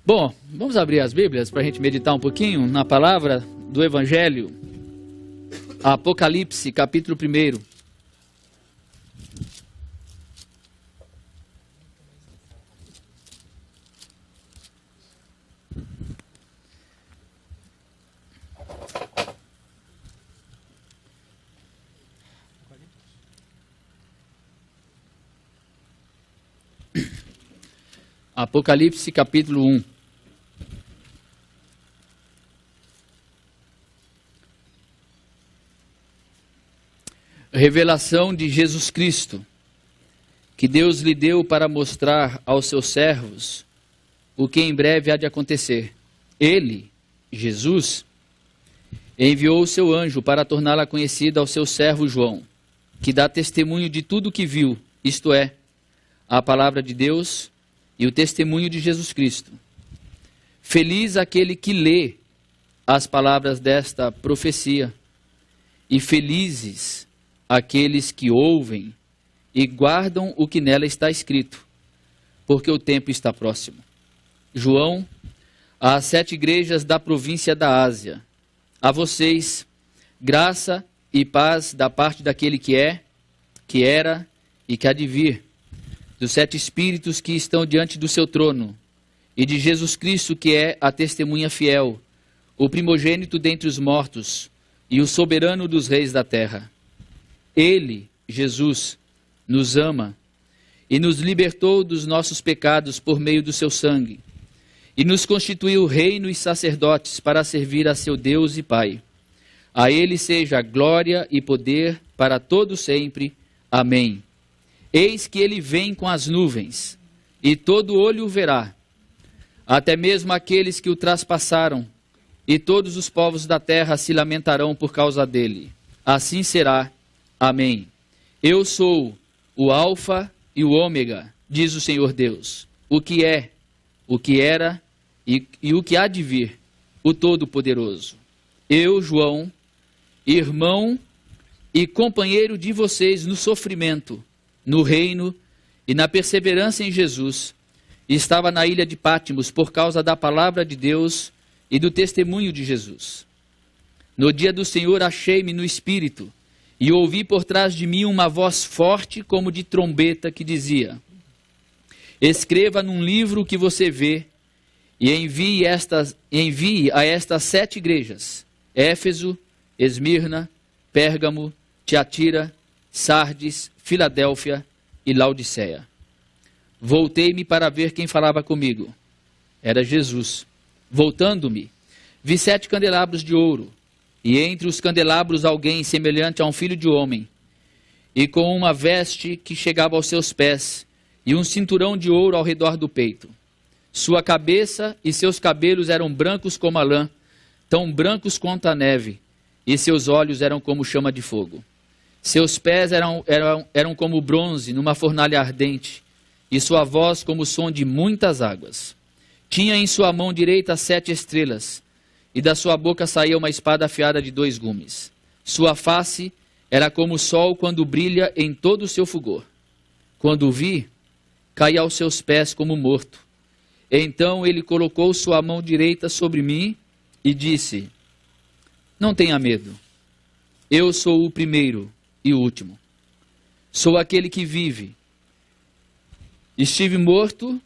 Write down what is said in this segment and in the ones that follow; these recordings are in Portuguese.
Bom, vamos abrir as Bíblias para a gente meditar um pouquinho na palavra do Evangelho. Apocalipse, capítulo 1. Apocalipse, capítulo 1. Revelação de Jesus Cristo, que Deus lhe deu para mostrar aos seus servos o que em breve há de acontecer. Ele, Jesus, enviou o seu anjo para torná-la conhecida ao seu servo João, que dá testemunho de tudo o que viu, isto é, a palavra de Deus e o testemunho de Jesus Cristo. Feliz aquele que lê as palavras desta profecia, e felizes aqueles que ouvem e guardam o que nela está escrito, porque o tempo está próximo. João, às 7 igrejas da província da Ásia, a vocês, graça e paz da parte daquele que é, que era e que há de vir, dos 7 Espíritos que estão diante do seu trono, e de Jesus Cristo, que é a testemunha fiel, o primogênito dentre os mortos, e o soberano dos reis da terra. Ele, Jesus, nos ama, e nos libertou dos nossos pecados por meio do seu sangue, e nos constituiu reino e sacerdotes para servir a seu Deus e Pai. A ele seja glória e poder para todo sempre. Amém. Eis que ele vem com as nuvens, e todo olho o verá, até mesmo aqueles que o traspassaram, e todos os povos da terra se lamentarão por causa dele. Assim será. Amém. Eu sou o Alfa e o Ômega, diz o Senhor Deus, o que é, o que era e o que há de vir, o Todo-Poderoso. Eu, João, irmão e companheiro de vocês no sofrimento, no reino e na perseverança em Jesus, estava na ilha de Pátimos por causa da palavra de Deus e do testemunho de Jesus. No dia do Senhor achei-me no Espírito e ouvi por trás de mim uma voz forte como de trombeta que dizia: escreva num livro o que você vê e envie a estas 7 igrejas: Éfeso, Esmirna, Pérgamo, Tiatira, Sardes, Filadélfia e Laodiceia. Voltei-me para ver quem falava comigo. Era Jesus. Voltando-me, vi 7 candelabros de ouro, e entre os candelabros alguém semelhante a um filho de homem, e com uma veste que chegava aos seus pés, e um cinturão de ouro ao redor do peito. Sua cabeça e seus cabelos eram brancos como a lã, tão brancos quanto a neve, e seus olhos eram como chama de fogo. Seus pés eram como bronze numa fornalha ardente, e sua voz como o som de muitas águas. Tinha em sua mão direita 7 estrelas, e da sua boca saía uma espada afiada de 2 gumes. Sua face era como o sol quando brilha em todo o seu fulgor. Quando o vi, caí aos seus pés como morto. Então ele colocou sua mão direita sobre mim e disse: não tenha medo, eu sou o primeiro e o último. Sou aquele que vive. Estive morto,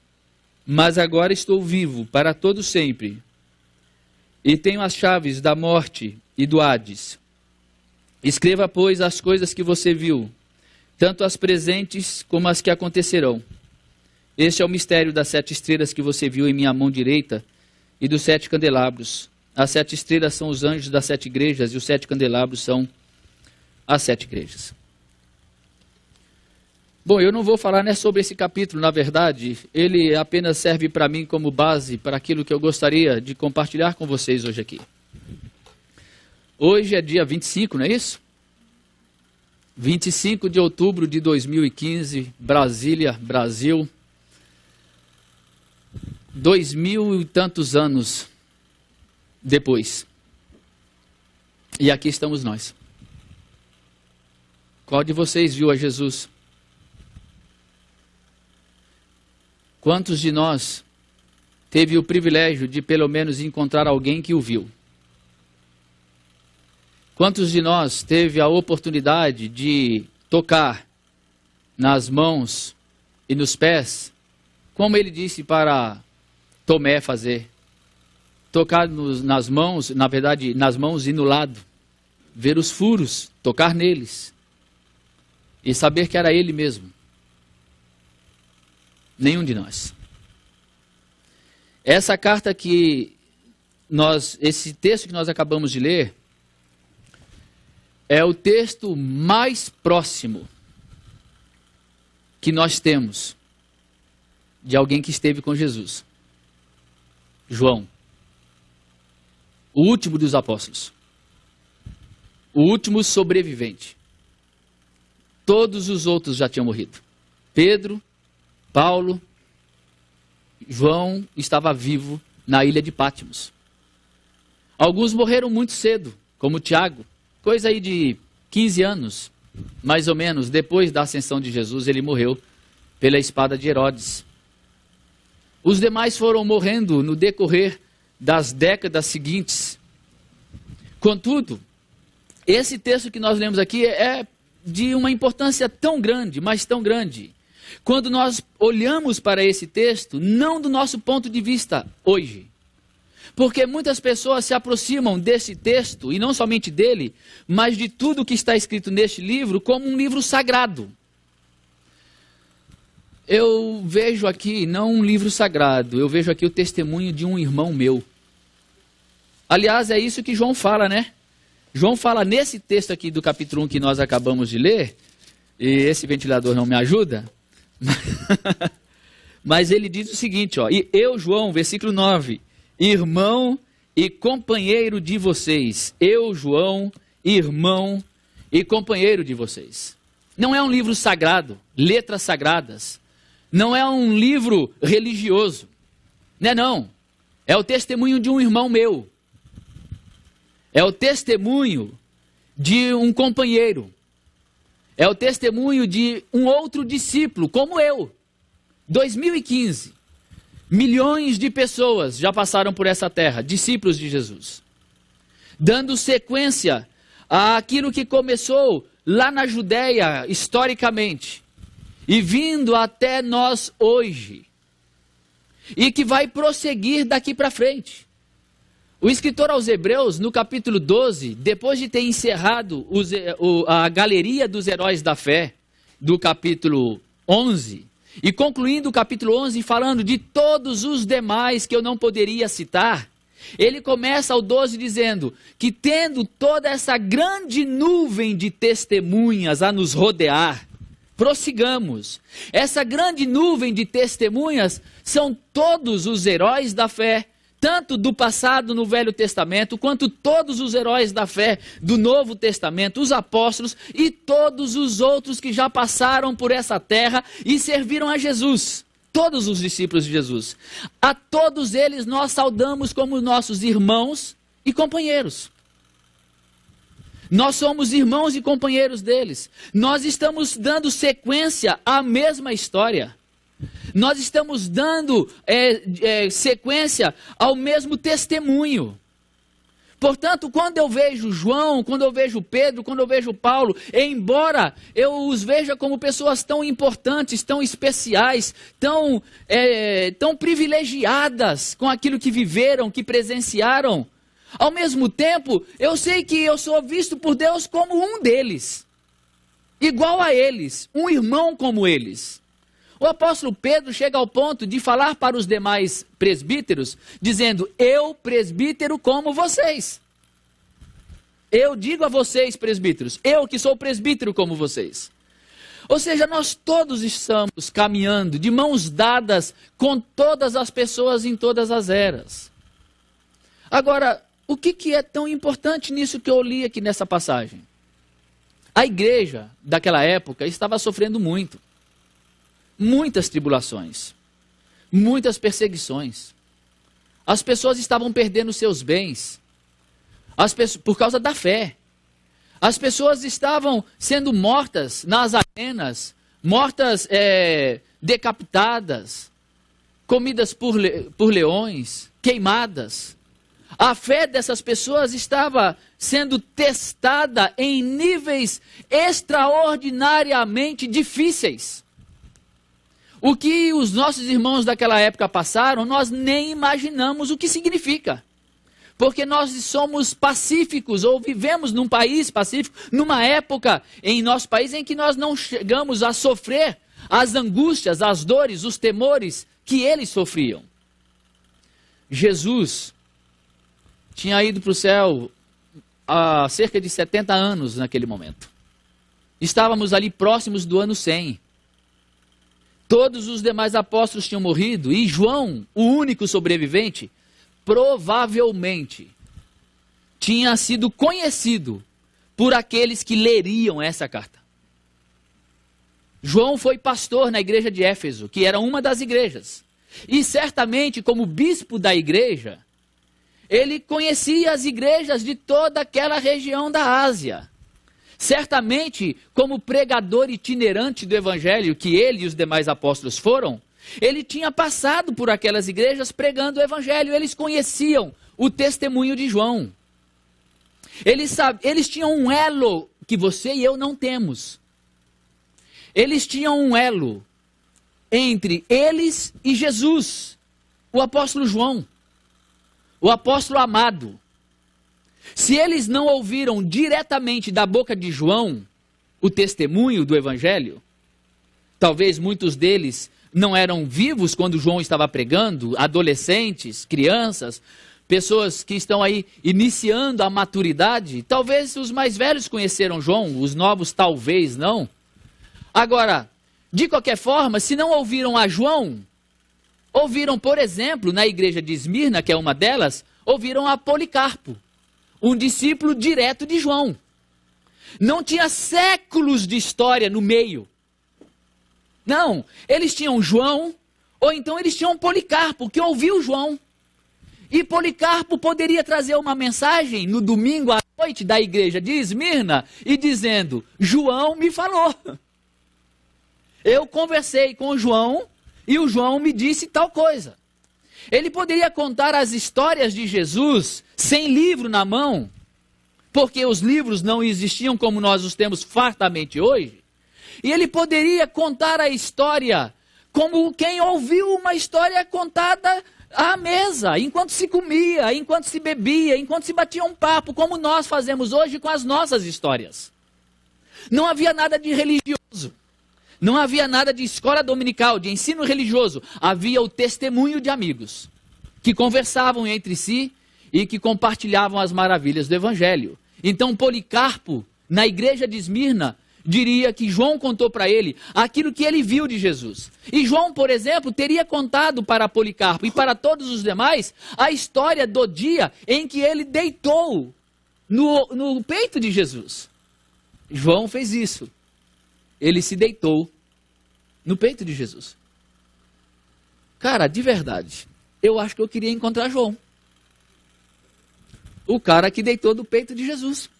mas agora estou vivo para todo sempre. E tenho as chaves da morte e do Hades. Escreva, pois, as coisas que você viu, tanto as presentes como as que acontecerão. Este é o mistério das 7 estrelas que você viu em minha mão direita e dos 7 candelabros. As 7 estrelas são os anjos das 7 igrejas e os 7 candelabros são as 7 igrejas. Bom, eu não vou falar sobre esse capítulo, na verdade, ele apenas serve para mim como base para aquilo que eu gostaria de compartilhar com vocês hoje aqui. Hoje é dia 25, não é isso? 25 de outubro de 2015, Brasília, Brasil. 2000 e tantos anos depois. E aqui estamos nós. Qual de vocês viu a Jesus? Quantos de nós teve o privilégio de pelo menos encontrar alguém que o viu? Quantos de nós teve a oportunidade de tocar nas mãos e nos pés, como ele disse para Tomé fazer? Tocar nas mãos, na verdade, nas mãos e no lado, ver os furos, tocar neles e saber que era ele mesmo. Nenhum de nós. Essa carta esse texto que nós acabamos de ler, é o texto mais próximo que nós temos de alguém que esteve com Jesus. João, o último dos apóstolos, o último sobrevivente. Todos os outros já tinham morrido. Pedro, Paulo, João estava vivo na ilha de Pátimos. Alguns morreram muito cedo, como Tiago, coisa aí de 15 anos, mais ou menos, depois da ascensão de Jesus, ele morreu pela espada de Herodes. Os demais foram morrendo no decorrer das décadas seguintes. Contudo, esse texto que nós lemos aqui é de uma importância tão grande, mas tão grande, quando nós olhamos para esse texto, não do nosso ponto de vista hoje. Porque muitas pessoas se aproximam desse texto, e não somente dele, mas de tudo que está escrito neste livro, como um livro sagrado. Eu vejo aqui, não um livro sagrado, eu vejo aqui o testemunho de um irmão meu. Aliás, é isso que João fala, né? João fala nesse texto aqui do capítulo 1 que nós acabamos de ler, e esse ventilador não me ajuda, mas ele diz o seguinte, ó, e eu, João, versículo 9, irmão e companheiro de vocês. Eu, João, irmão e companheiro de vocês. Não é um livro sagrado, letras sagradas. Não é um livro religioso. Não. É o testemunho de um irmão meu. É o testemunho de um companheiro. É o testemunho de um outro discípulo, como eu. 2015. Milhões de pessoas já passaram por essa terra, discípulos de Jesus. Dando sequência àquilo que começou lá na Judéia, historicamente. E vindo até nós hoje. E que vai prosseguir daqui para frente. O escritor aos Hebreus, no capítulo 12, depois de ter encerrado a galeria dos heróis da fé, do capítulo 11, e concluindo o capítulo 11, falando de todos os demais que eu não poderia citar, ele começa ao 12 dizendo que tendo toda essa grande nuvem de testemunhas a nos rodear, prossigamos. Essa grande nuvem de testemunhas são todos os heróis da fé, tanto do passado no Velho Testamento, quanto todos os heróis da fé do Novo Testamento, os apóstolos e todos os outros que já passaram por essa terra e serviram a Jesus. Todos os discípulos de Jesus. A todos eles nós saudamos como nossos irmãos e companheiros. Nós somos irmãos e companheiros deles. Nós estamos dando sequência à mesma história. Nós estamos dando sequência ao mesmo testemunho. Portanto, quando eu vejo João, quando eu vejo Pedro, quando eu vejo Paulo, embora eu os veja como pessoas tão importantes, tão especiais, tão privilegiadas com aquilo que viveram, que presenciaram, ao mesmo tempo, eu sei que eu sou visto por Deus como um deles, igual a eles, um irmão como eles. O apóstolo Pedro chega ao ponto de falar para os demais presbíteros, dizendo, eu presbítero como vocês. Eu digo a vocês, presbíteros, eu que sou presbítero como vocês. Ou seja, nós todos estamos caminhando de mãos dadas com todas as pessoas em todas as eras. Agora, o que é tão importante nisso que eu li aqui nessa passagem? A igreja daquela época estava sofrendo muito. Muitas tribulações, muitas perseguições. As pessoas estavam perdendo seus bens por causa da fé. As pessoas estavam sendo mortas nas arenas, mortas decapitadas. comidas por leões, queimadas. A fé dessas pessoas estava sendo testada em níveis extraordinariamente difíceis. O que os nossos irmãos daquela época passaram, nós nem imaginamos o que significa. Porque nós somos pacíficos, ou vivemos num país pacífico, numa época em nosso país em que nós não chegamos a sofrer as angústias, as dores, os temores que eles sofriam. Jesus tinha ido para o céu há cerca de 70 anos naquele momento. Estávamos ali próximos do ano 100. Todos os demais apóstolos tinham morrido e João, o único sobrevivente, provavelmente tinha sido conhecido por aqueles que leriam essa carta. João foi pastor na igreja de Éfeso, que era uma das igrejas. E certamente, como bispo da igreja, ele conhecia as igrejas de toda aquela região da Ásia. Certamente, como pregador itinerante do evangelho, que ele e os demais apóstolos foram, ele tinha passado por aquelas igrejas pregando o evangelho. Eles conheciam o testemunho de João. Eles tinham um elo que você e eu não temos. Eles tinham um elo entre eles e Jesus, o apóstolo João, o apóstolo amado. Se eles não ouviram diretamente da boca de João o testemunho do evangelho, talvez muitos deles não eram vivos quando João estava pregando, adolescentes, crianças, pessoas que estão aí iniciando a maturidade. Talvez os mais velhos conheceram João, os novos talvez não. Agora, de qualquer forma, se não ouviram a João, ouviram, por exemplo, na igreja de Esmirna, que é uma delas, ouviram a Policarpo, um discípulo direto de João. Não tinha séculos de história no meio. Não, eles tinham João, ou então eles tinham Policarpo, que ouviu João. E Policarpo poderia trazer uma mensagem no domingo à noite da igreja de Esmirna e dizendo: João me falou. Eu conversei com o João e o João me disse tal coisa. Ele poderia contar as histórias de Jesus sem livro na mão, porque os livros não existiam como nós os temos fartamente hoje. E ele poderia contar a história como quem ouviu uma história contada à mesa, enquanto se comia, enquanto se bebia, enquanto se batia um papo, como nós fazemos hoje com as nossas histórias. Não havia nada de religioso. Não havia nada de escola dominical, de ensino religioso. Havia o testemunho de amigos que conversavam entre si e que compartilhavam as maravilhas do evangelho. Então Policarpo, na igreja de Esmirna, diria que João contou para ele aquilo que ele viu de Jesus. E João, por exemplo, teria contado para Policarpo e para todos os demais a história do dia em que ele deitou no peito de Jesus. João fez isso. Ele se deitou no peito de Jesus. Cara, de verdade, eu acho que eu queria encontrar João. O cara que deitou do peito de Jesus.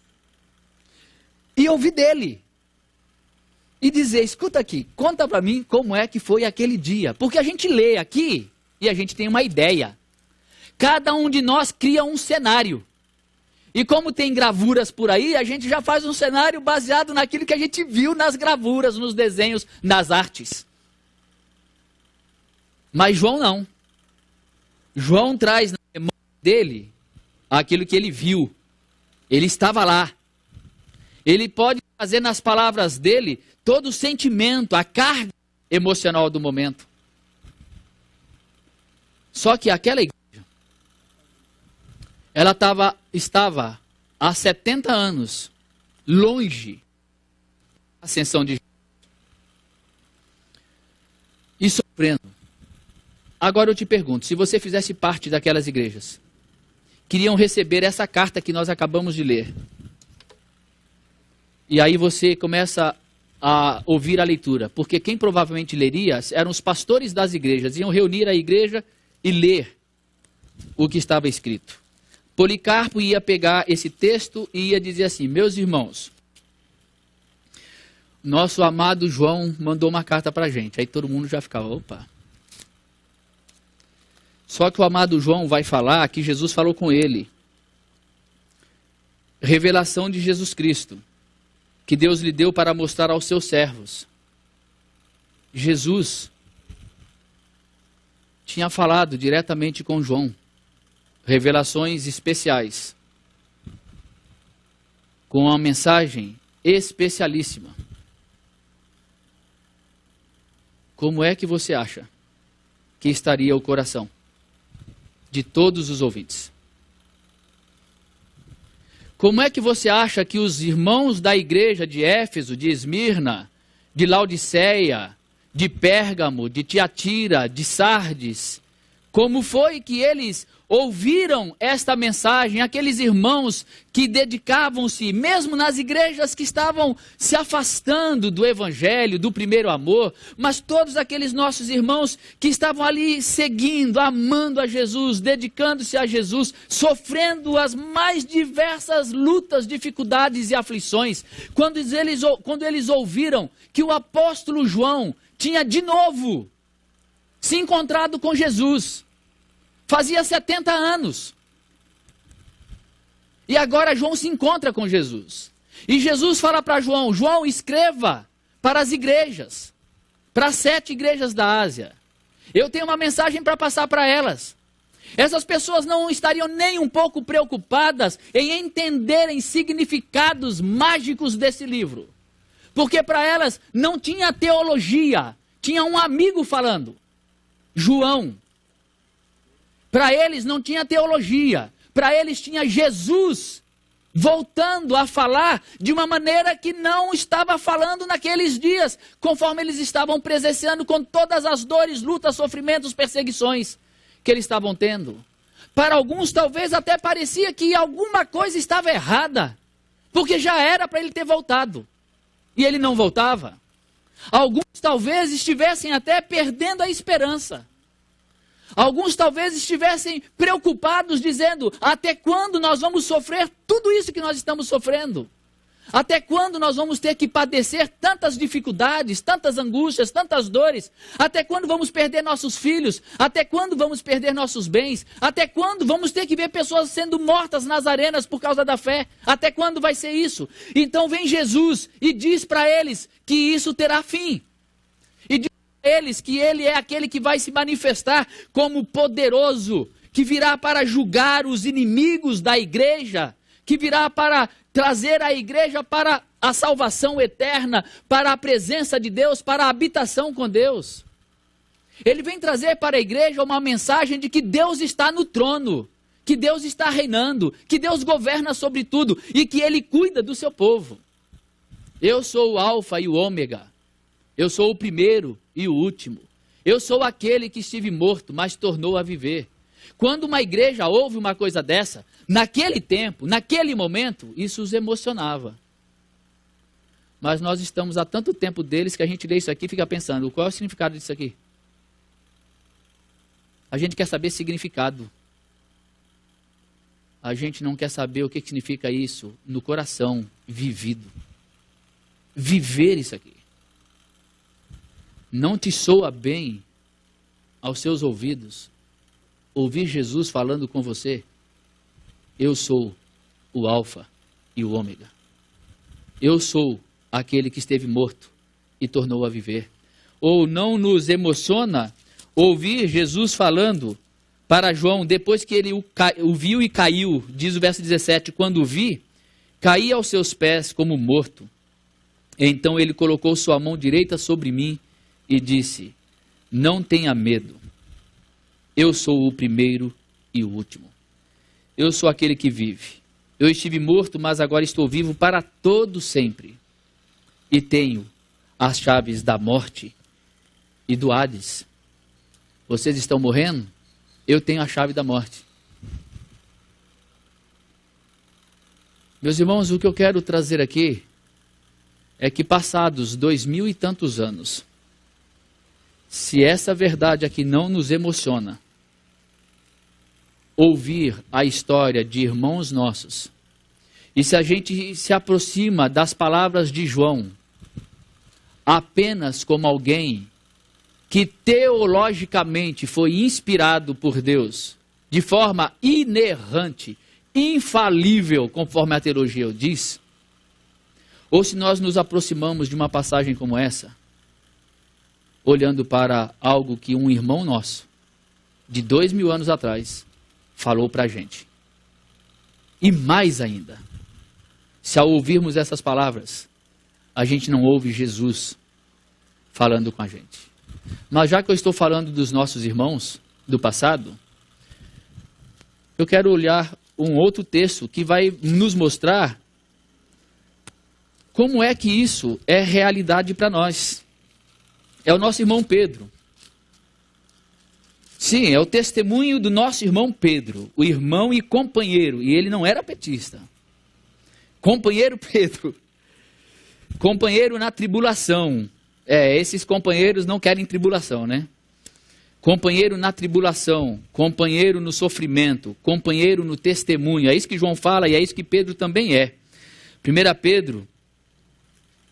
E ouvir dele. E dizer: escuta aqui, conta para mim como é que foi aquele dia. Porque a gente lê aqui e a gente tem uma ideia. Cada um de nós cria um cenário. E como tem gravuras por aí, a gente já faz um cenário baseado naquilo que a gente viu nas gravuras, nos desenhos, nas artes. Mas João não. João traz na memória dele aquilo que ele viu. Ele estava lá. Ele pode trazer nas palavras dele todo o sentimento, a carga emocional do momento. Só que aquela igreja, ela estava há 70 anos longe da ascensão de Jesus. E sofrendo. Agora eu te pergunto, se você fizesse parte daquelas igrejas, queriam receber essa carta que nós acabamos de ler. E aí você começa a ouvir a leitura, porque quem provavelmente leria eram os pastores das igrejas, iam reunir a igreja e ler o que estava escrito. Policarpo ia pegar esse texto e ia dizer assim: meus irmãos, nosso amado João mandou uma carta para a gente. Aí todo mundo já ficava: opa, Só que o amado João vai falar que Jesus falou com ele. Revelação de Jesus Cristo, que Deus lhe deu para mostrar aos seus servos. Jesus tinha falado diretamente com João. Revelações especiais. Com uma mensagem especialíssima. Como é que você acha que estaria o coração de todos os ouvintes? Como é que você acha que os irmãos da igreja de Éfeso, de Esmirna, de Laodiceia, de Pérgamo, de Tiatira, de Sardes, como foi que eles ouviram esta mensagem, aqueles irmãos que dedicavam-se, mesmo nas igrejas que estavam se afastando do evangelho, do primeiro amor, mas todos aqueles nossos irmãos que estavam ali seguindo, amando a Jesus, dedicando-se a Jesus, sofrendo as mais diversas lutas, dificuldades e aflições, quando eles ouviram que o apóstolo João tinha de novo se encontrado com Jesus. Fazia 70 anos. E agora João se encontra com Jesus. E Jesus fala para João, João, escreva para as igrejas, para as 7 igrejas da Ásia. Eu tenho uma mensagem para passar para elas. Essas pessoas não estariam nem um pouco preocupadas em entenderem significados mágicos desse livro. Porque para elas não tinha teologia, tinha um amigo falando, João. Para eles não tinha teologia, para eles tinha Jesus voltando a falar de uma maneira que não estava falando naqueles dias, conforme eles estavam presenciando com todas as dores, lutas, sofrimentos, perseguições que eles estavam tendo. Para alguns talvez até parecia que alguma coisa estava errada, porque já era para ele ter voltado, e ele não voltava. Alguns talvez estivessem até perdendo a esperança. Alguns talvez estivessem preocupados, dizendo, até quando nós vamos sofrer tudo isso que nós estamos sofrendo? Até quando nós vamos ter que padecer tantas dificuldades, tantas angústias, tantas dores? Até quando vamos perder nossos filhos? Até quando vamos perder nossos bens? Até quando vamos ter que ver pessoas sendo mortas nas arenas por causa da fé? Até quando vai ser isso? Então vem Jesus e diz para eles que isso terá fim. E diz para eles que ele é aquele que vai se manifestar como poderoso, que virá para julgar os inimigos da igreja, que virá para trazer a igreja para a salvação eterna, para a presença de Deus, para a habitação com Deus. Ele vem trazer para a igreja uma mensagem de que Deus está no trono, que Deus está reinando, que Deus governa sobre tudo e que Ele cuida do seu povo. Eu sou o Alfa e o Ômega, eu sou o primeiro e o último, eu sou aquele que estive morto, mas tornou a viver. Quando uma igreja ouve uma coisa dessa, naquele tempo, naquele momento, isso os emocionava. Mas nós estamos há tanto tempo deles que a gente lê isso aqui e fica pensando, qual é o significado disso aqui? A gente quer saber significado. A gente não quer saber o que significa isso no coração vivido. Viver isso aqui. Não te soa bem aos seus ouvidos ouvir Jesus falando com você? Eu sou o Alfa e o Ômega. Eu sou aquele que esteve morto e tornou a viver. Ou não nos emociona ouvir Jesus falando para João, depois que ele o viu e caiu, diz o verso 17, quando o vi, caí aos seus pés como morto. Então ele colocou sua mão direita sobre mim e disse, não tenha medo. Eu sou o primeiro e o último. Eu sou aquele que vive. Eu estive morto, mas agora estou vivo para todo sempre. E tenho as chaves da morte e do Hades. Vocês estão morrendo? Eu tenho a chave da morte. Meus irmãos, o que eu quero trazer aqui é que passados 2000 e tantos anos, se essa verdade aqui não nos emociona, ouvir a história de irmãos nossos, e se a gente se aproxima das palavras de João, apenas como alguém que teologicamente foi inspirado por Deus, de forma inerrante, infalível, conforme a teologia diz, ou se nós nos aproximamos de uma passagem como essa, olhando para algo que um irmão nosso, de 2000 anos atrás, falou para a gente. E mais ainda, se ao ouvirmos essas palavras, a gente não ouve Jesus falando com a gente. Mas já que eu estou falando dos nossos irmãos do passado, eu quero olhar um outro texto que vai nos mostrar como é que isso é realidade para nós. É o nosso irmão Pedro. Sim, é o testemunho do nosso irmão Pedro, o irmão e companheiro, e ele não era petista. Companheiro Pedro, companheiro na tribulação. Esses companheiros não querem tribulação, né? Companheiro na tribulação, companheiro no sofrimento, companheiro no testemunho. É isso que João fala e é isso que Pedro também é. 1 Pedro,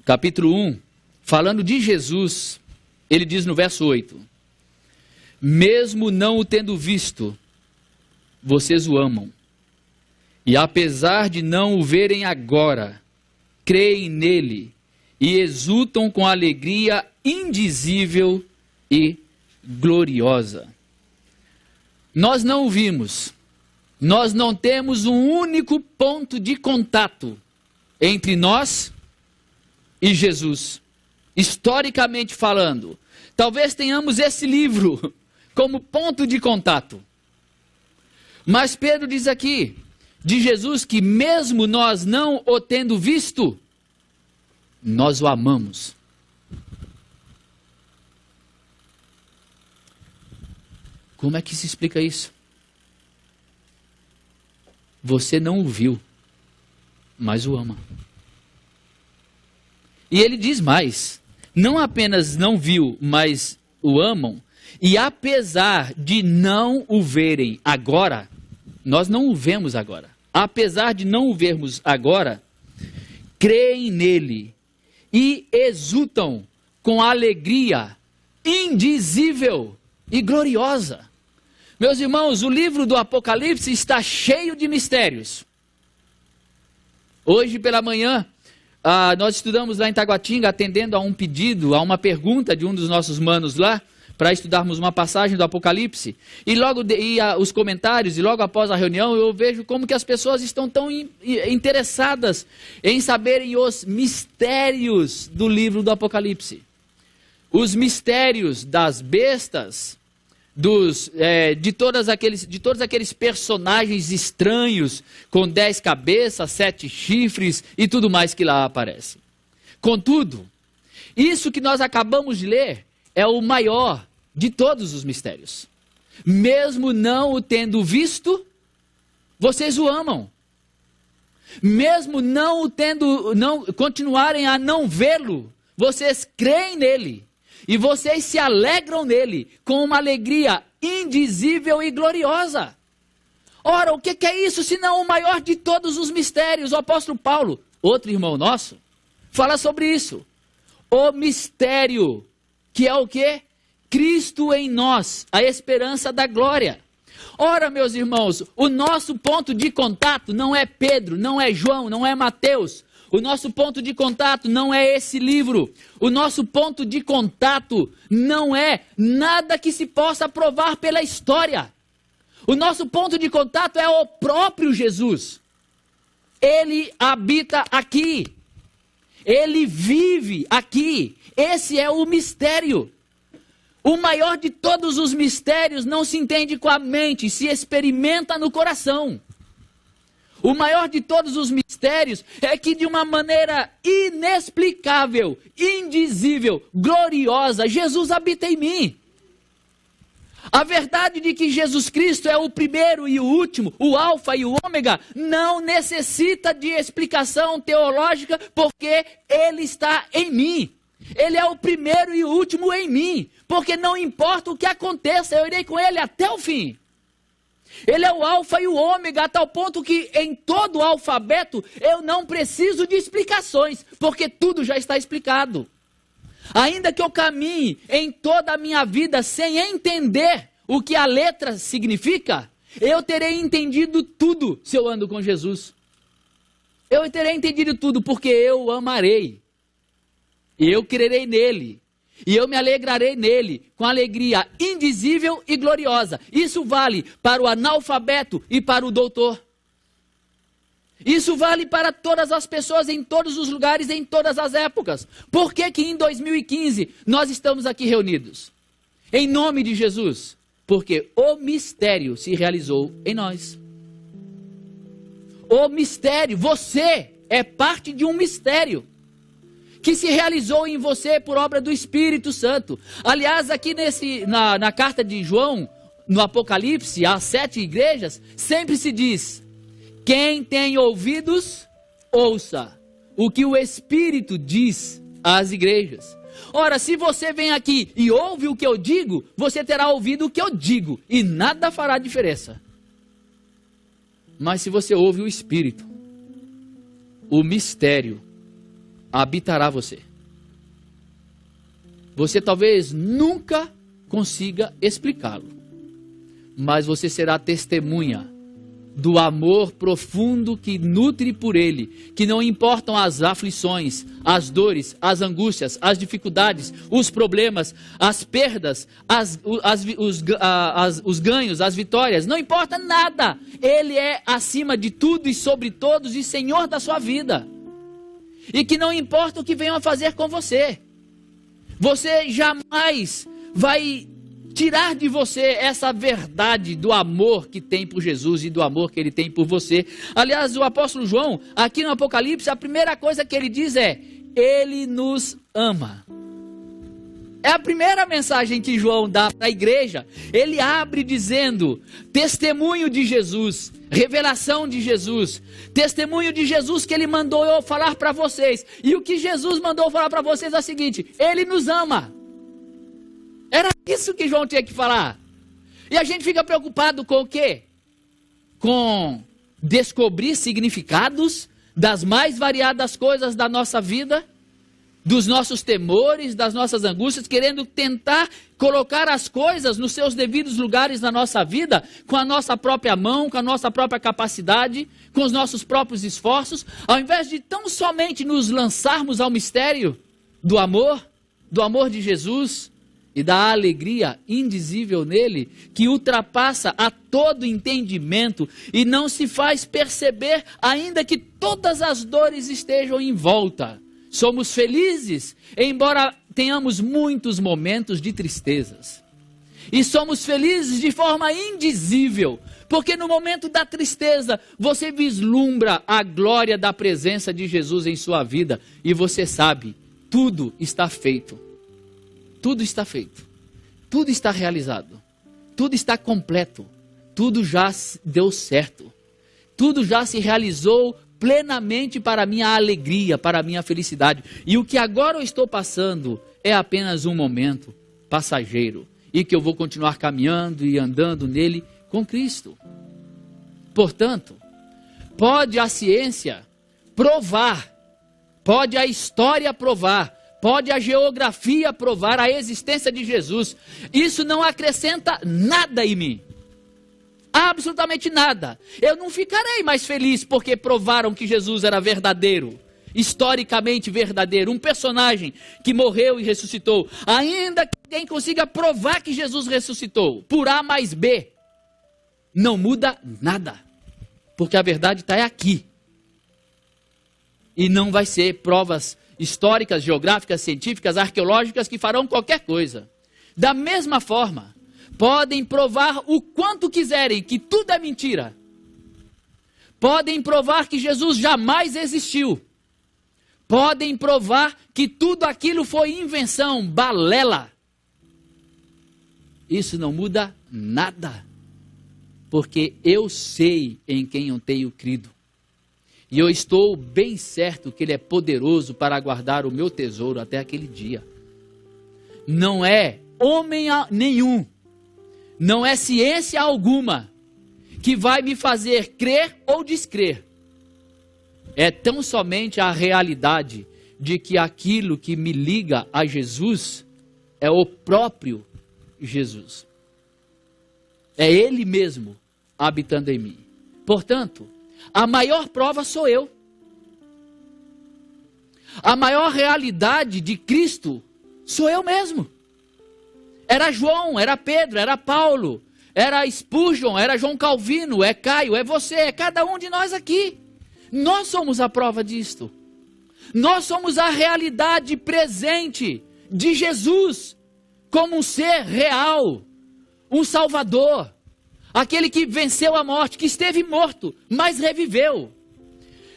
capítulo 1, falando de Jesus, ele diz no verso 8: mesmo não o tendo visto, vocês o amam. E apesar de não o verem agora, creem nele e exultam com alegria indizível e gloriosa. Nós não o vimos, nós não temos um único ponto de contato entre nós e Jesus, historicamente falando. Talvez tenhamos esse livro como ponto de contato. Mas Pedro diz aqui de Jesus que mesmo nós não o tendo visto, nós o amamos. Como é que se explica isso? Você não o viu, mas o ama. E ele diz mais, não apenas não viu, mas o amam, e apesar de não o verem agora, nós não o vemos agora, apesar de não o vermos agora, creem nele e exultam com alegria indizível e gloriosa. Meus irmãos, o livro do Apocalipse está cheio de mistérios. Hoje pela manhã, nós estudamos lá em Taguatinga, atendendo a um pedido, a uma pergunta de um dos nossos manos lá, para estudarmos uma passagem do Apocalipse. E logo os comentários, e logo após a reunião, eu vejo como que as pessoas estão tão interessadas em saberem os mistérios do livro do Apocalipse. Os mistérios das bestas, de todos aqueles personagens estranhos, com 10 cabeças, 7 chifres e tudo mais que lá aparece. Contudo, isso que nós acabamos de ler é o maior de todos os mistérios. Mesmo não o tendo visto, vocês o amam. Mesmo não o tendo, continuarem a não vê-lo, vocês creem nele. E vocês se alegram nele com uma alegria indizível e gloriosa. Ora, o que é isso senão o maior de todos os mistérios? O apóstolo Paulo, outro irmão nosso, fala sobre isso. O mistério, que é o quê? Cristo em nós, a esperança da glória. Ora, meus irmãos, o nosso ponto de contato não é Pedro, não é João, não é Mateus. O nosso ponto de contato não é esse livro. O nosso ponto de contato não é nada que se possa provar pela história. O nosso ponto de contato é o próprio Jesus. Ele habita aqui. Ele vive aqui. Esse é o mistério. O maior de todos os mistérios não se entende com a mente, se experimenta no coração. O maior de todos os mistérios é que de uma maneira inexplicável, indizível, gloriosa, Jesus habita em mim. A verdade de que Jesus Cristo é o primeiro e o último, o alfa e o ômega, não necessita de explicação teológica, porque Ele está em mim. Ele é o primeiro e o último em mim, porque não importa o que aconteça, eu irei com Ele até o fim. Ele é o alfa e o ômega, a tal ponto que em todo o alfabeto eu não preciso de explicações, porque tudo já está explicado. Ainda que eu caminhe em toda a minha vida sem entender o que a letra significa, eu terei entendido tudo se eu ando com Jesus. Eu terei entendido tudo porque eu o amarei. E eu crerei nele. E eu me alegrarei nele com alegria indizível e gloriosa. Isso vale para o analfabeto e para o doutor. Isso vale para todas as pessoas, em todos os lugares, em todas as épocas. Por que que em 2015 nós estamos aqui reunidos? Em nome de Jesus. Porque o mistério se realizou em nós. O mistério, você é parte de um mistério que se realizou em você por obra do Espírito Santo. Aliás, aqui na carta de João, no Apocalipse, às 7 igrejas, sempre se diz: quem tem ouvidos, ouça o que o Espírito diz às igrejas. Ora, se você vem aqui e ouve o que eu digo, você terá ouvido o que eu digo, e nada fará diferença. Mas se você ouve o Espírito, o mistério habitará você. Você talvez nunca consiga explicá-lo, mas você será testemunha do amor profundo que nutre por ele, que não importam as aflições, as dores, as angústias, as dificuldades, os problemas, as perdas, os ganhos, as vitórias, não importa nada. Ele é acima de tudo e sobre todos e Senhor da sua vida. E que não importa o que venham a fazer com você, você jamais vai tirar de você essa verdade do amor que tem por Jesus e do amor que ele tem por você. Aliás, o apóstolo João, aqui no Apocalipse, a primeira coisa que ele diz é: ele nos ama. É a primeira mensagem que João dá para a igreja. Ele abre dizendo: testemunho de Jesus, revelação de Jesus, testemunho de Jesus que ele mandou eu falar para vocês. E o que Jesus mandou falar para vocês é o seguinte: ele nos ama. Era isso que João tinha que falar. E a gente fica preocupado com o quê? Com descobrir significados das mais variadas coisas da nossa vida, dos nossos temores, das nossas angústias, querendo tentar colocar as coisas nos seus devidos lugares na nossa vida, com a nossa própria mão, com a nossa própria capacidade, com os nossos próprios esforços, ao invés de tão somente nos lançarmos ao mistério do amor de Jesus, e da alegria indizível nele, que ultrapassa a todo entendimento e não se faz perceber, ainda que todas as dores estejam em volta. Somos felizes, embora tenhamos muitos momentos de tristezas. E somos felizes de forma indizível, porque no momento da tristeza, você vislumbra a glória da presença de Jesus em sua vida, e você sabe, tudo está feito. Tudo está feito, tudo está realizado, tudo está completo, tudo já deu certo, tudo já se realizou plenamente para a minha alegria, para a minha felicidade. E o que agora eu estou passando é apenas um momento passageiro e que eu vou continuar caminhando e andando nele com Cristo. Portanto, pode a ciência provar, pode a história provar, pode a geografia provar a existência de Jesus. Isso não acrescenta nada em mim. Absolutamente nada. Eu não ficarei mais feliz porque provaram que Jesus era verdadeiro. Historicamente verdadeiro. Um personagem que morreu e ressuscitou. Ainda que alguém consiga provar que Jesus ressuscitou. Por A mais B. Não muda nada. Porque a verdade está aqui. E não vai ser provas históricas, geográficas, científicas, arqueológicas que farão qualquer coisa. Da mesma forma, podem provar o quanto quiserem que tudo é mentira. Podem provar que Jesus jamais existiu. Podem provar que tudo aquilo foi invenção, balela. Isso não muda nada. Porque eu sei em quem eu tenho crido. E eu estou bem certo que Ele é poderoso para guardar o meu tesouro até aquele dia. Não é homem nenhum, não é ciência alguma que vai me fazer crer ou descrer. É tão somente a realidade de que aquilo que me liga a Jesus é o próprio Jesus. É Ele mesmo habitando em mim. Portanto, a maior prova sou eu. A maior realidade de Cristo sou eu mesmo. Era João, era Pedro, era Paulo, era Spurgeon, era João Calvino, é Caio, é você, é cada um de nós aqui. Nós somos a prova disto. Nós somos a realidade presente de Jesus como um ser real, um Salvador, aquele que venceu a morte, que esteve morto, mas reviveu.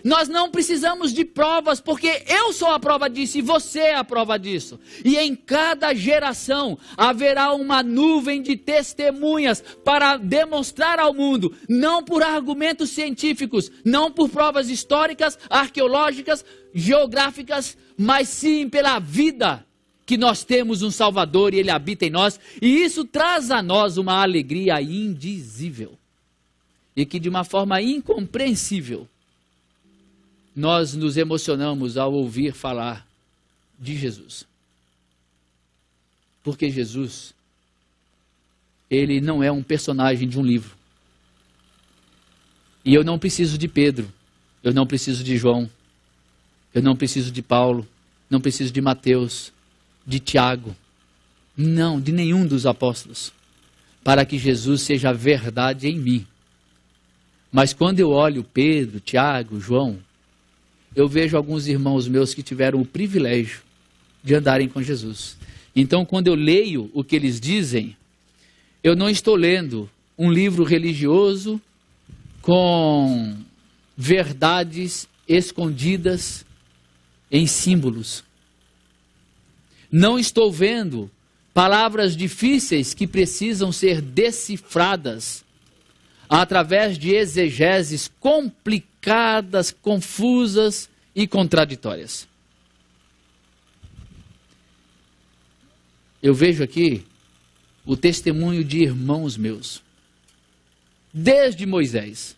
Nós não precisamos de provas, porque eu sou a prova disso e você é a prova disso. E em cada geração haverá uma nuvem de testemunhas para demonstrar ao mundo, não por argumentos científicos, não por provas históricas, arqueológicas, geográficas, mas sim pela vida que nós temos um Salvador e Ele habita em nós. E isso traz a nós uma alegria indizível. E que de uma forma incompreensível, nós nos emocionamos ao ouvir falar de Jesus. Porque Jesus, Ele não é um personagem de um livro. E eu não preciso de Pedro, eu não preciso de João, eu não preciso de Paulo, não preciso de Mateus, de Tiago, não, de nenhum dos apóstolos, para que Jesus seja a verdade em mim. Mas quando eu olho Pedro, Tiago, João, eu vejo alguns irmãos meus que tiveram o privilégio de andarem com Jesus. Então, quando eu leio o que eles dizem, eu não estou lendo um livro religioso com verdades escondidas em símbolos. Não estou vendo palavras difíceis que precisam ser decifradas através de exegeses complicadas, confusas e contraditórias. Eu vejo aqui o testemunho de irmãos meus, desde Moisés,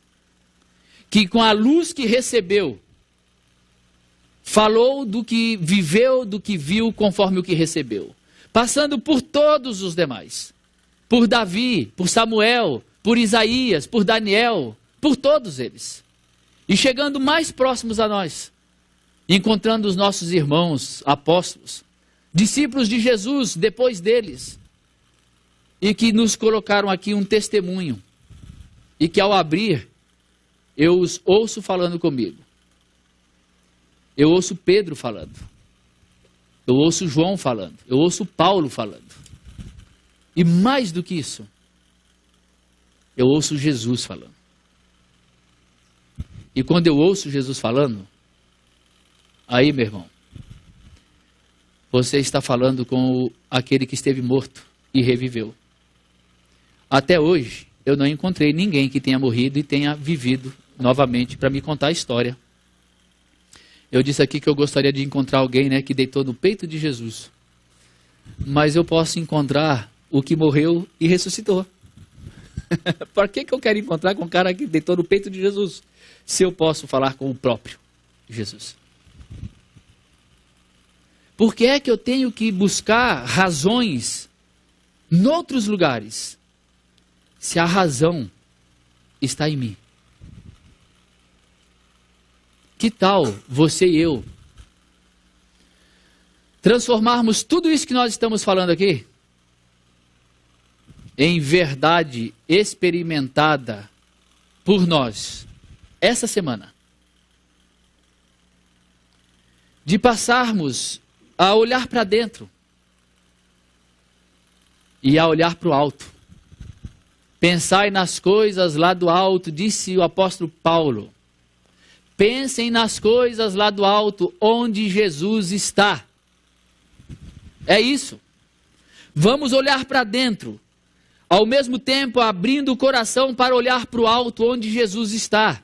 que com a luz que recebeu, falou do que viveu, do que viu, conforme o que recebeu. Passando por todos os demais, por Davi, por Samuel, por Isaías, por Daniel, por todos eles. E chegando mais próximos a nós, encontrando os nossos irmãos apóstolos, discípulos de Jesus depois deles, e que nos colocaram aqui um testemunho, e que ao abrir, eu os ouço falando comigo. Eu ouço Pedro falando, eu ouço João falando, eu ouço Paulo falando. E mais do que isso, eu ouço Jesus falando. E quando eu ouço Jesus falando, aí, meu irmão, você está falando com aquele que esteve morto e reviveu. Até hoje, eu não encontrei ninguém que tenha morrido e tenha vivido novamente para me contar a história. Eu disse aqui que eu gostaria de encontrar alguém, né, que deitou no peito de Jesus. Mas eu posso encontrar o que morreu e ressuscitou. Para que eu quero encontrar com um cara que deitou no peito de Jesus, se eu posso falar com o próprio Jesus? Por que é que eu tenho que buscar razões noutros lugares, se a razão está em mim? Que tal você e eu transformarmos tudo isso que nós estamos falando aqui em verdade experimentada por nós essa semana? De passarmos a olhar para dentro e a olhar para o alto. Pensai nas coisas lá do alto, disse o apóstolo Paulo. Pensem nas coisas lá do alto, onde Jesus está. É isso. Vamos olhar para dentro, ao mesmo tempo abrindo o coração para olhar para o alto, onde Jesus está.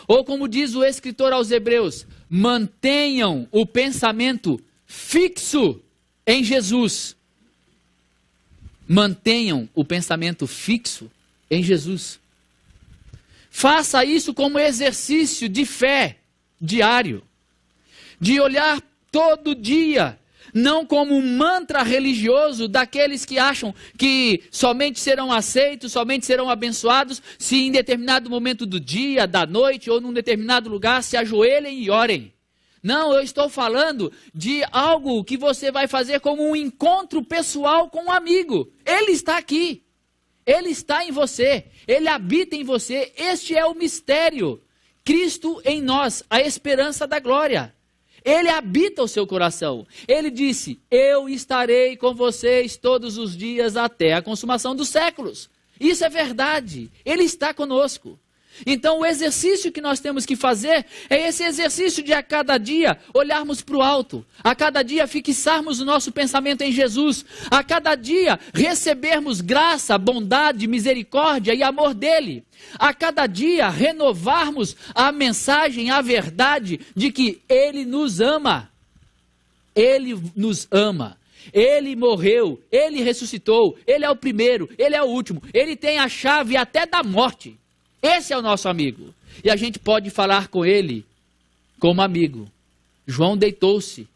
Ou como diz o escritor aos Hebreus, mantenham o pensamento fixo em Jesus. Mantenham o pensamento fixo em Jesus. Faça isso como exercício de fé diário, de olhar todo dia. Não como um mantra religioso daqueles que acham que somente serão aceitos, somente serão abençoados se em determinado momento do dia, da noite ou num determinado lugar se ajoelhem e orem. Não, eu estou falando de algo que você vai fazer como um encontro pessoal com um amigo. Ele está aqui, ele está em você, ele habita em você. Este é o mistério. Cristo em nós, a esperança da glória. Ele habita o seu coração. Ele disse, eu estarei com vocês todos os dias até a consumação dos séculos. Isso é verdade. Ele está conosco. Então o exercício que nós temos que fazer é esse exercício de a cada dia olharmos para o alto, a cada dia fixarmos o nosso pensamento em Jesus, a cada dia recebermos graça, bondade, misericórdia e amor dele, a cada dia renovarmos a mensagem, a verdade de que ele nos ama, ele nos ama. Ele morreu, ele ressuscitou, ele é o primeiro, ele é o último, ele tem a chave até da morte. Esse é o nosso amigo. E a gente pode falar com ele como amigo. João deitou-se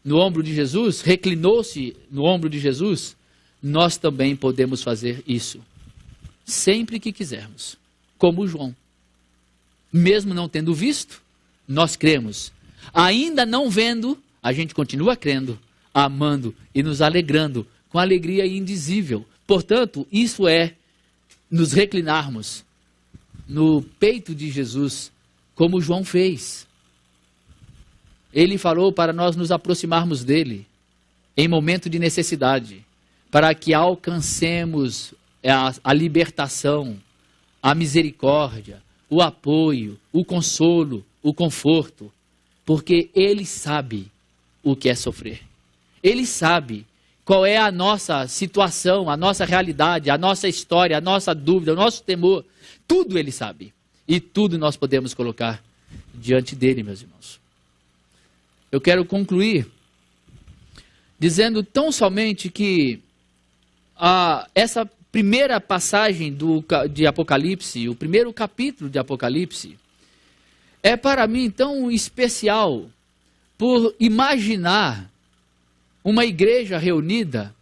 no ombro de Jesus, reclinou-se no ombro de Jesus. Nós também podemos fazer isso. Sempre que quisermos. Como João. Mesmo não tendo visto, nós cremos. Ainda não vendo, a gente continua crendo, amando e nos alegrando com alegria indizível. Portanto, isso é nos reclinarmos no peito de Jesus, como João fez. Ele falou para nós nos aproximarmos dele em momento de necessidade, para que alcancemos a libertação, a misericórdia, o apoio, o consolo, o conforto, porque ele sabe o que é sofrer. Ele sabe qual é a nossa situação, a nossa realidade, a nossa história, a nossa dúvida, o nosso temor. Tudo ele sabe. E tudo nós podemos colocar diante dele, meus irmãos. Eu quero concluir dizendo tão somente que essa primeira passagem de Apocalipse, o primeiro capítulo de Apocalipse, é para mim tão especial por imaginar uma igreja reunida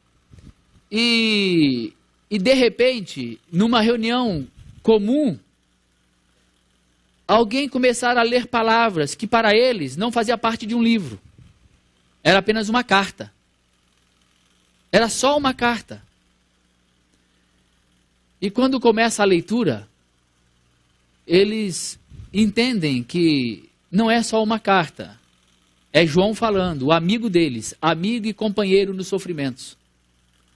e de repente, numa reunião comum, alguém começar a ler palavras que para eles não fazia parte de um livro. Era apenas uma carta. Era só uma carta. E quando começa a leitura, eles entendem que não é só uma carta. É João falando, o amigo deles, amigo e companheiro nos sofrimentos.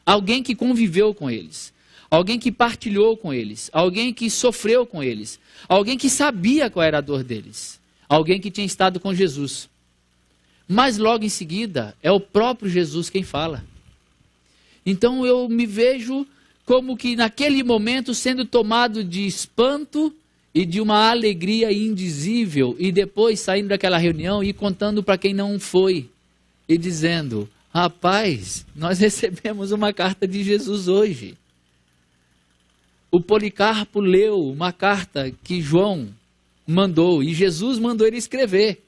Alguém que conviveu com eles. Alguém que partilhou com eles, alguém que sofreu com eles, alguém que sabia qual era a dor deles, alguém que tinha estado com Jesus. Mas logo em seguida, é o próprio Jesus quem fala. Então eu me vejo como que naquele momento sendo tomado de espanto e de uma alegria indizível, e depois saindo daquela reunião e contando para quem não foi, e dizendo, rapaz, nós recebemos uma carta de Jesus hoje. O Policarpo leu uma carta que João mandou e Jesus mandou ele escrever.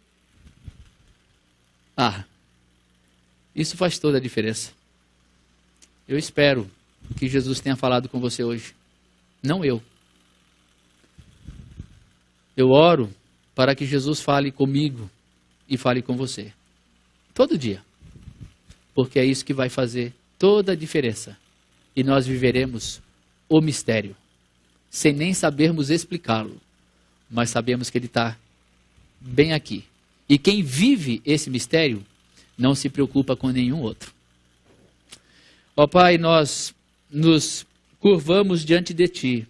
Isso faz toda a diferença. Eu espero que Jesus tenha falado com você hoje. Não eu. Eu oro para que Jesus fale comigo e fale com você. Todo dia. Porque é isso que vai fazer toda a diferença. E nós viveremos o mistério, sem nem sabermos explicá-lo, mas sabemos que ele está bem aqui. E quem vive esse mistério não se preocupa com nenhum outro. Ó Pai, nós nos curvamos diante de Ti,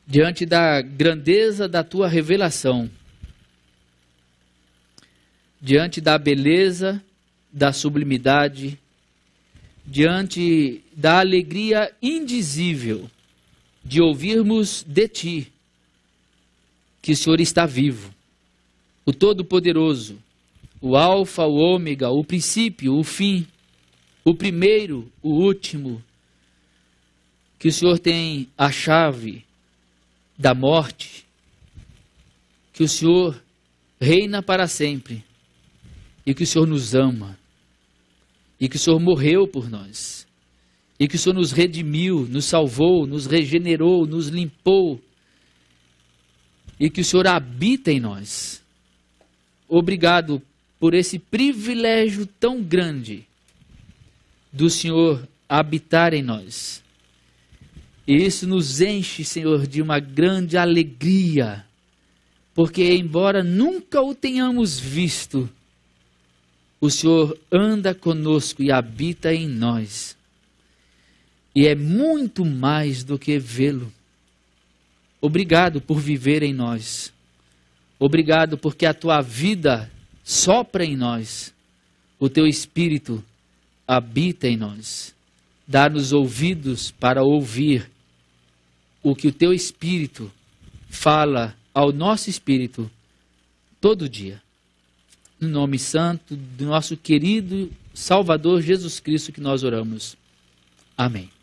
diante da grandeza da Tua revelação, diante da beleza, da sublimidade, diante da alegria indizível de ouvirmos de Ti que o Senhor está vivo, o Todo-Poderoso, o Alfa, o Ômega, o princípio, o fim, o primeiro, o último, que o Senhor tem a chave da morte, que o Senhor reina para sempre e que o Senhor nos ama, e que o Senhor morreu por nós, e que o Senhor nos redimiu, nos salvou, nos regenerou, nos limpou, e que o Senhor habita em nós. Obrigado por esse privilégio tão grande do Senhor habitar em nós. E isso nos enche, Senhor, de uma grande alegria, porque embora nunca o tenhamos visto, o Senhor anda conosco e habita em nós. E é muito mais do que vê-lo. Obrigado por viver em nós. Obrigado porque a tua vida sopra em nós. O teu Espírito habita em nós. Dá-nos ouvidos para ouvir o que o teu Espírito fala ao nosso espírito todo dia. No nome santo do nosso querido Salvador Jesus Cristo que nós oramos. Amém.